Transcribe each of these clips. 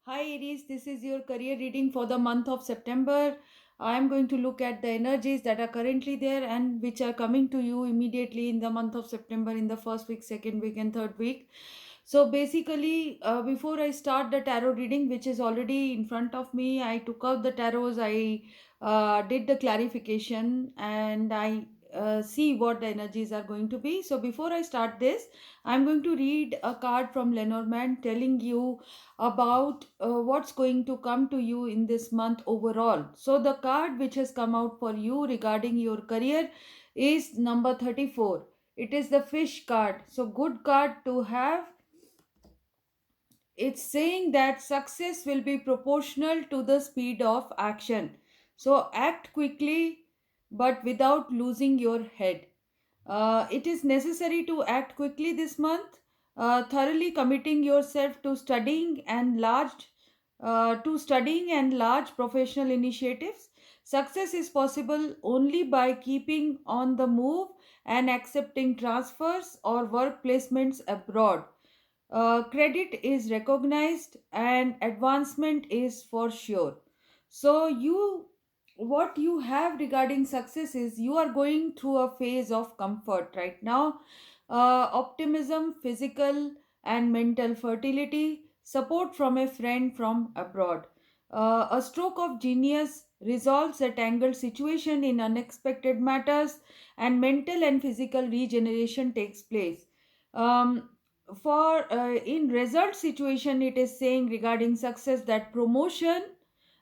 Hi Aries, this is your career reading for the month of September. I am going to look at the energies that are currently there and which are coming to you immediately in the month of September in the first week, second week, and third week. So basically, before I start the tarot reading, which is already in front of me, I took out the tarots, I did the clarification, and I see what the energies are going to be. So before I start this, I'm going to read a card from Lenormand telling you about what's going to come to you in this month overall. So, the card which has come out for you regarding your career is number 34. It is the fish card. So, good card to have. It's saying that success will be proportional to the speed of action. So, act quickly but without losing your head. It is necessary to act quickly this month, thoroughly committing yourself to studying and large professional initiatives. Success is possible only by keeping on the move and accepting transfers or work placements abroad. Credit is recognized and advancement is for sure. So what you have regarding success is you are going through a phase of comfort right now. Optimism, physical and mental fertility, support from a friend from abroad. A stroke of genius resolves a tangled situation in unexpected matters, and mental and physical regeneration takes place. um, for In result situation, it is saying regarding success that promotion,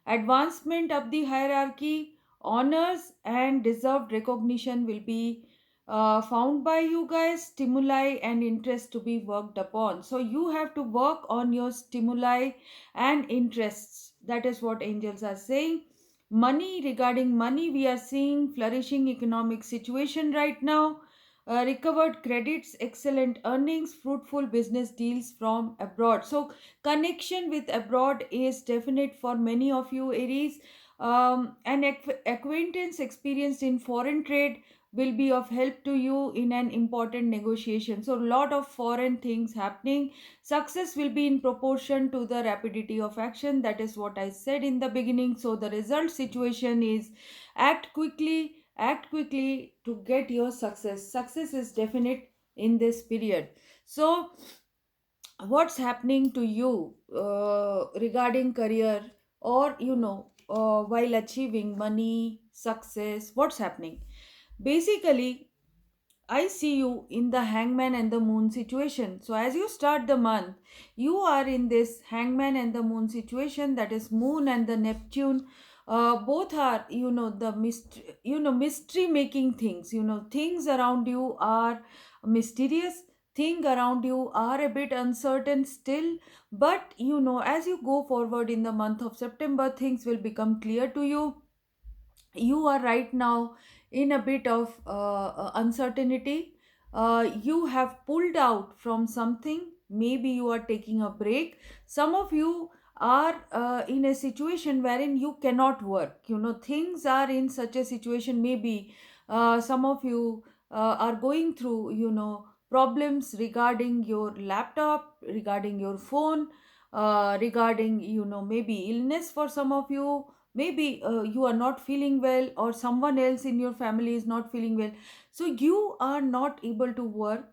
advancement up the hierarchy, honors and deserved recognition will be found by you guys. Stimuli and interest to be worked upon, so you have to work on your stimuli and interests. That is what angels are saying. Money, regarding money, we are seeing flourishing economic situation right now. Recovered credits, excellent earnings, fruitful business deals from abroad. So, connection with abroad is definite for many of you, Aries. An acquaintance experienced in foreign trade will be of help to you in an important negotiation. So, a lot of foreign things happening. Success will be in proportion to the rapidity of action. That is what I said in the beginning. So, the result situation is act quickly to get your success is definite in this period. So what's happening to you regarding career, or while achieving money success, what's happening? Basically, I see you in the hangman and the moon situation. So, as you start the month, you are in this hangman and the moon situation, that is, moon and the Neptune. Both are, mystery making things. Things around you are mysterious, things around you are a bit uncertain still. But, as you go forward in the month of September, things will become clear to you. You are right now in a bit of uncertainty. You have pulled out from something, maybe you are taking a break. Some of you are in a situation wherein you cannot work. Things are in such a situation. Maybe some of you are going through problems regarding your laptop, regarding your phone, regarding maybe illness for some of you. Maybe you are not feeling well, or someone else in your family is not feeling well, so you are not able to work.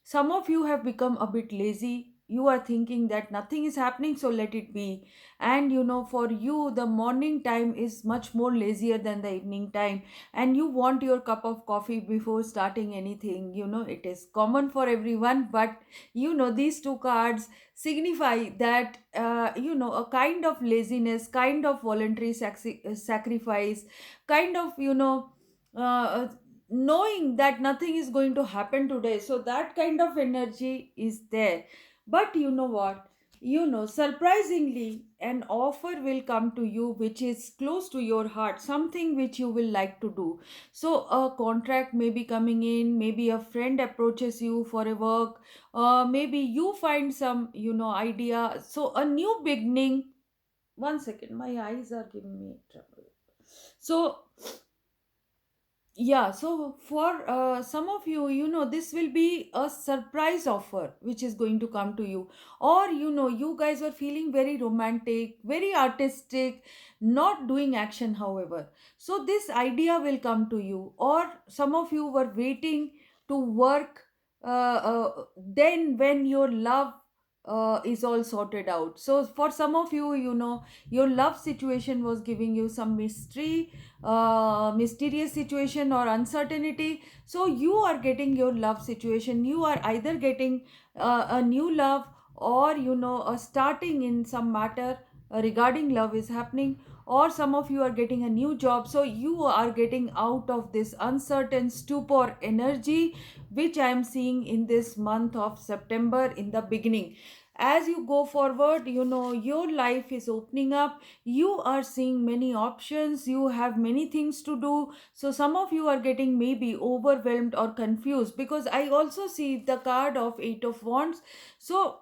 Some of you have become a bit lazy. You are thinking that nothing is happening, so let it be. And for you, the morning time is much more lazier than the evening time, and you want your cup of coffee before starting anything. It is common for everyone, but these two cards signify that a kind of laziness, kind of voluntary sacrifice, kind of uh, knowing that nothing is going to happen today, so that kind of energy is there. But you know what, surprisingly an offer will come to you which is close to your heart, something which you will like to do. So a contract may be coming in, maybe a friend approaches you for a work, maybe you find some idea, so a new beginning. One second, my eyes are giving me trouble. So Yeah, so for some of you, this will be a surprise offer which is going to come to you. Or, you guys are feeling very romantic, very artistic, not doing action, however. So, this idea will come to you. Or some of you were waiting to work then when your love is all sorted out. So, for some of you, your love situation was giving you some mystery, mysterious situation or uncertainty. So you are getting your love situation, you are either getting a new love, or a starting in some matter regarding love is happening, or some of you are getting a new job. So you are getting out of this uncertain stupor energy which I am seeing in this month of September in the beginning. As you go forward, your life is opening up, you are seeing many options, you have many things to do. So some of you are getting maybe overwhelmed or confused, because I also see the card of 8 of wands. So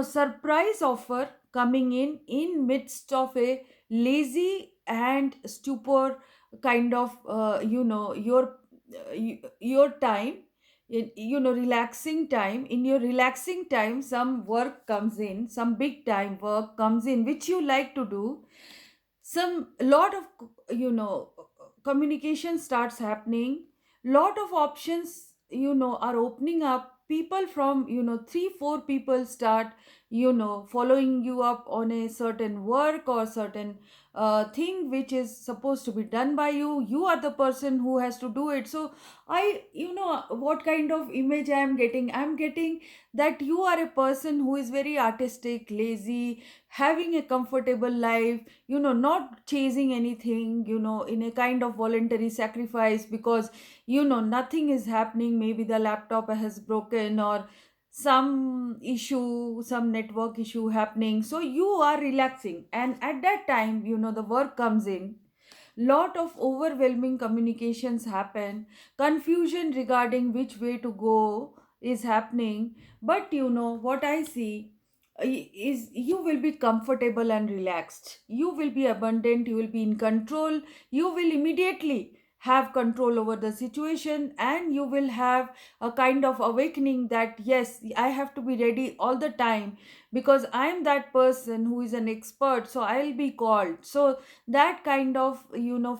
surprise offer coming in midst of a lazy and stupor kind of your time, relaxing time. In your relaxing time, some work comes in, some big time work comes in which you like to do. Some lot of communication starts happening, lot of options are opening up. People from 3 4 people start following you up on a certain work or certain thing which is supposed to be done by you. You are the person who has to do it. So what kind of image I am getting? I'm getting that you are a person who is very artistic, lazy, having a comfortable life, not chasing anything, in a kind of voluntary sacrifice, because nothing is happening. Maybe the laptop has broken, or some issue, some network issue happening, so you are relaxing, and at that time the work comes in. Lot of overwhelming communications happen, confusion regarding which way to go is happening. But what I see is you will be comfortable and relaxed, you will be abundant, you will be in control, you will immediately have control over the situation, and you will have a kind of awakening that yes, I have to be ready all the time, because I am that person who is an expert, so I'll be called. So that kind of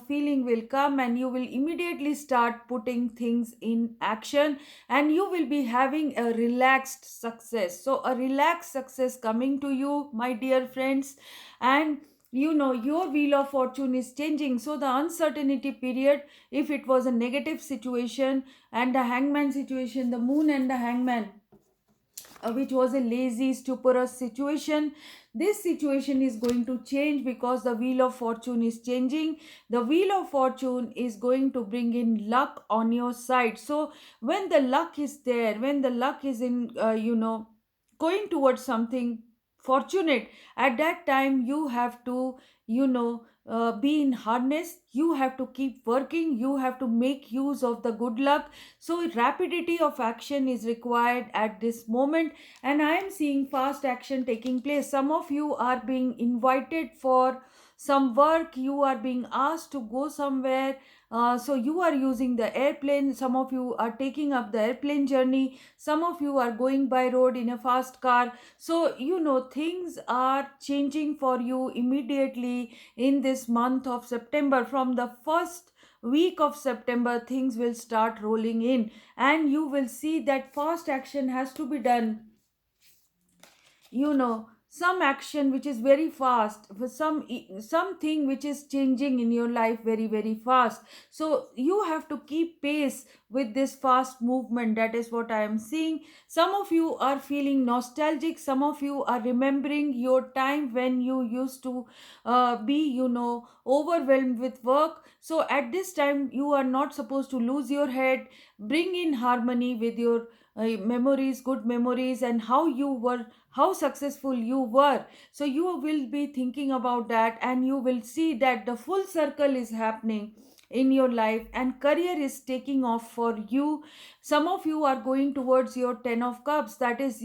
feeling will come, and you will immediately start putting things in action, and you will be having a relaxed success. So a relaxed success coming to you, my dear friends. And your wheel of fortune is changing. So the uncertainty period, if it was a negative situation and the hangman situation, the moon and the hangman, which was a lazy, stuporous situation. This situation is going to change because the wheel of fortune is changing. The wheel of fortune is going to bring in luck on your side. So when the luck is there, when the luck is in, going towards something fortunate, at that time you have to, be in harness. You have to keep working. You have to make use of the good luck. So rapidity of action is required at this moment, and I am seeing fast action taking place. Some of you are being invited for some work, you are being asked to go somewhere. So you are using the airplane, some of you are taking up the airplane journey, some of you are going by road in a fast car. So things are changing for you immediately in this month of September. From the first week of September, things will start rolling in, and you will see that fast action has to be done. Some action which is very fast, for something which is changing in your life very very fast. So you have to keep pace with this fast movement. That is what I am seeing. Some of you are feeling nostalgic, some of you are remembering your time when you used to be overwhelmed with work. So at this time you are not supposed to lose your head. Bring in harmony with your memories, good memories, and how you were, how successful you were. So you will be thinking about that, and you will see that the full circle is happening in your life, and career is taking off for you. Some of you are going towards your 10 of cups, that is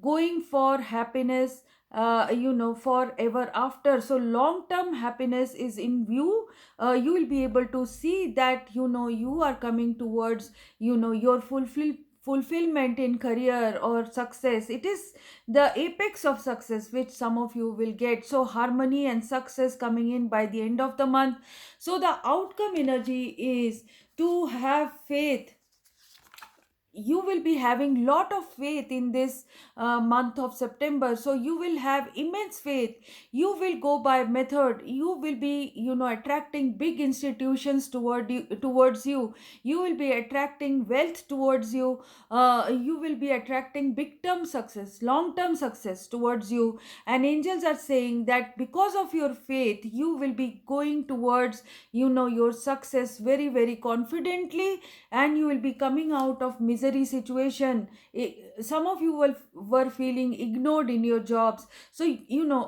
going for happiness, forever after. So long term happiness is in view. You will be able to see that you are coming towards your fulfillment in career or success. It is the apex of success which some of you will get. So harmony and success coming in by the end of the month. So the outcome energy is to have faith. You will be having lot of faith in this month of September. So you will have immense faith. You will go by method. You will be attracting big institutions towards you. You will be attracting wealth towards you. You will be attracting big term success, long term success towards you. And angels are saying that because of your faith you will be going towards your success very very confidently, and you will be coming out of misery situation. Some of you were feeling ignored in your jobs. So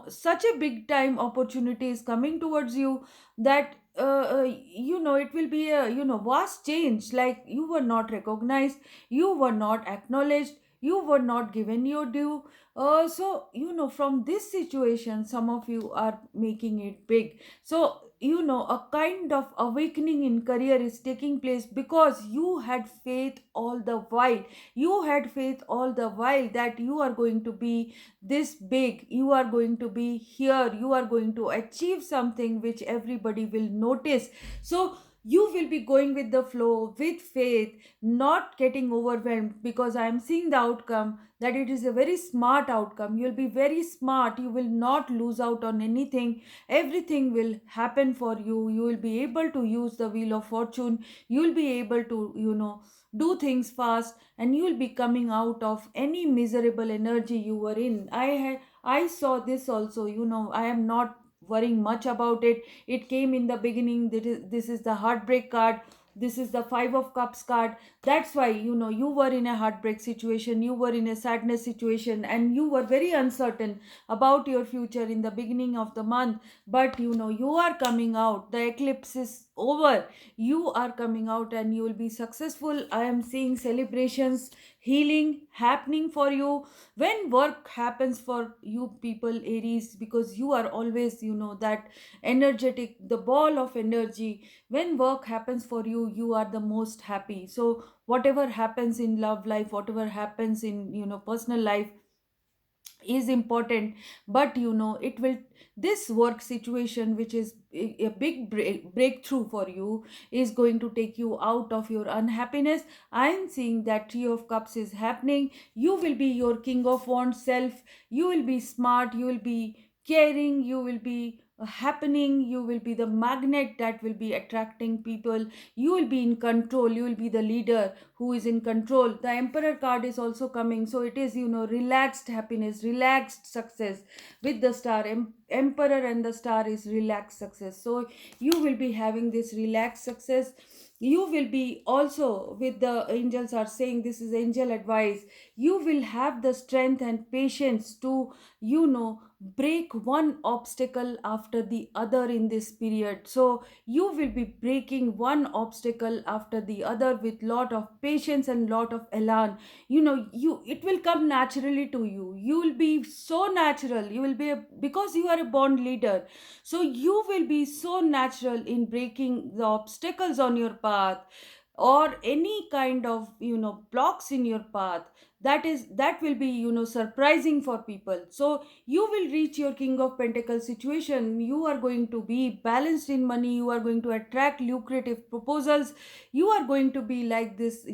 such a big time opportunity is coming towards you, that it will be a vast change. Like you were not recognized, you were not acknowledged, you were not given your due. So from this situation some of you are making it big. So a kind of awakening in career is taking place because you had faith all the while. You had faith all the while that you are going to be this big, you are going to be here, you are going to achieve something which everybody will notice. So you will be going with the flow with faith, not getting overwhelmed, because I am seeing the outcome that it is a very smart outcome. You'll be very smart, you will not lose out on anything. Everything will happen for you. You will be able to use the wheel of fortune. You will be able to do things fast, and you will be coming out of any miserable energy you were in. I saw this also. I am not worrying much about it. It came in the beginning. This is the heartbreak card. This is the five of cups card. That's why you were in a heartbreak situation, you were in a sadness situation, and you were very uncertain about your future in the beginning of the month. But you are coming out. The eclipse is over. You are coming out and you will be successful. I am seeing celebrations, healing happening for you. When work happens for you people, Aries, because you are always that energetic, the ball of energy. When work happens for you, you are the most happy. So whatever happens in love life, whatever happens in personal life is important. But it will, this work situation which is a big breakthrough for you, is going to take you out of your unhappiness. I am seeing that three of cups is happening. You will be your king of wands self. You will be smart, you will be caring, you will be happening, you will be the magnet that will be attracting people. You will be in control, you will be the leader who is in control. The emperor card is also coming. So it is relaxed happiness, relaxed success with the star. Emperor and the star is relaxed success. So you will be having this relaxed success. You will be also, with the angels are saying, this is angel advice, you will have the strength and patience to break one obstacle after the other in this period. So you will be breaking one obstacle after the other with lot of patience and lot of elan. You, it will come naturally to you. You will be so natural. You will be because you are a born leader. So you will be so natural in breaking the obstacles on your path, or any kind of blocks in your path. That will be surprising for people. So you will reach your king of pentacles situation. You are going to be balanced in money. You are going to attract lucrative proposals. You are going to be like this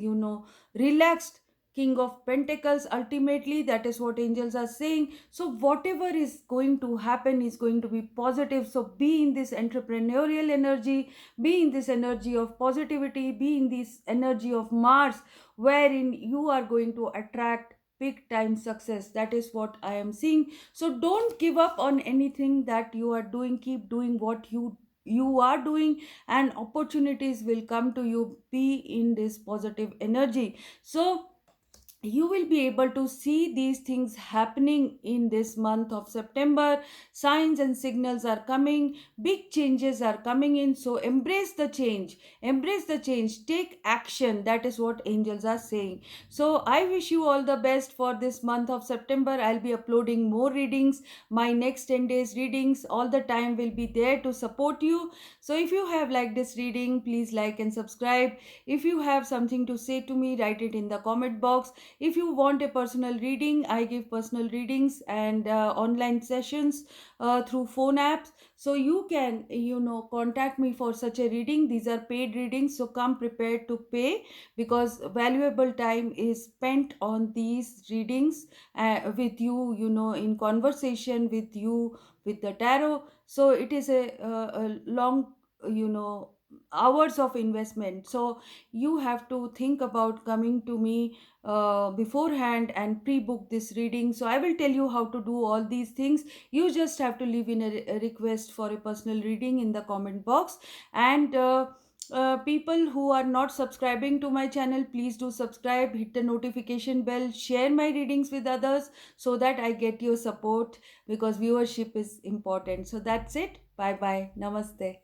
relaxed king of pentacles. Ultimately, that is what angels are saying. So whatever is going to happen is going to be positive. So be in this entrepreneurial energy, be in this energy of positivity, be in this energy of Mars, wherein you are going to attract big time success. That is what I am seeing. So don't give up on anything that you are doing. Keep doing what you are doing, and opportunities will come to you. Be in this positive energy. So you will be able to see these things happening in this month of September. Signs and signals are coming, big changes are coming in. So embrace the change, take action. That is what angels are saying. So I wish you all the best for this month of September. I'll be uploading more readings. My next 10 days readings all the time will be there to support you. So if you have liked this reading, please like and subscribe. If you have something to say to me, write it in the comment box. If you want a personal reading, I give personal readings and online sessions through phone apps. So you can, contact me for such a reading. These are paid readings, so come prepared to pay, because valuable time is spent on these readings with you, in conversation with you with the tarot. So it is a long, you know hours of investment. So you have to think about coming to me beforehand and pre-book this reading. So I will tell you how to do all these things. You just have to leave in a request for a personal reading in the comment box. And people who are not subscribing to my channel, please do subscribe, hit the notification bell, share my readings with others, so that I get your support, because viewership is important. So that's it. Bye bye. Namaste.